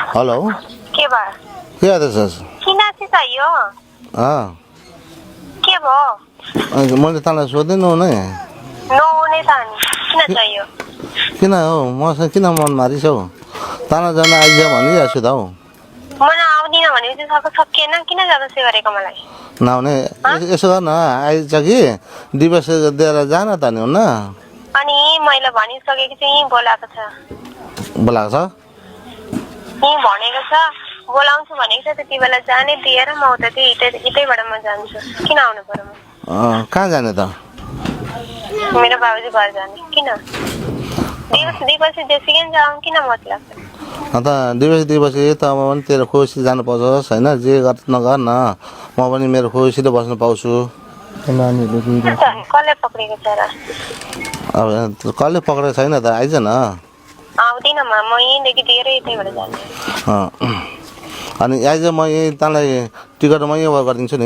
hello के भयो के गर्दैछस् किन चाहिँ चाहियो के भयो मैले तँलाई सोधिनँ नै नहुने त नि किन चाहियो किन हौ मसँग किन मन मारिछौ तँलाई जान आइज भनिरहेको छु त हौ मलाई आउँदिन भनेपछि सबै सकिएन किन जाँदैछ गरेको मलाई नआउने यसो गर्न आइज कि दिवस दिएर जान त नि हुन्न अनि मैले भनिसकेको चाहिँ यहीँ बोलाएको छ बोलाएको छ यहीँ भनेको छ बोलाउँछु भनेको छ त्यति बेला जाने दिएर म उता यतैबाट म जान्छु किन आउनु पर्यो म कहाँ जाने त मेरो बाबुजी घर जाने किन दिवस जेसुकै जाऊँ किन मतलब अन्त दिवस त म पनि तेरो खुसी जानु पाउँछस् होइन जे गर नगर न म पनि मेरो खुसीले बस्नु पाउँछु कसले पक्रेको छ र अब कसले पक्रेको छैन त आइज न आउँदिनँ म यहीँदेखि दिएर यतैबाट जाने अनि आइज म यहीँ तँलाई टिकट म यहीँबाट गरिदिन्छु नि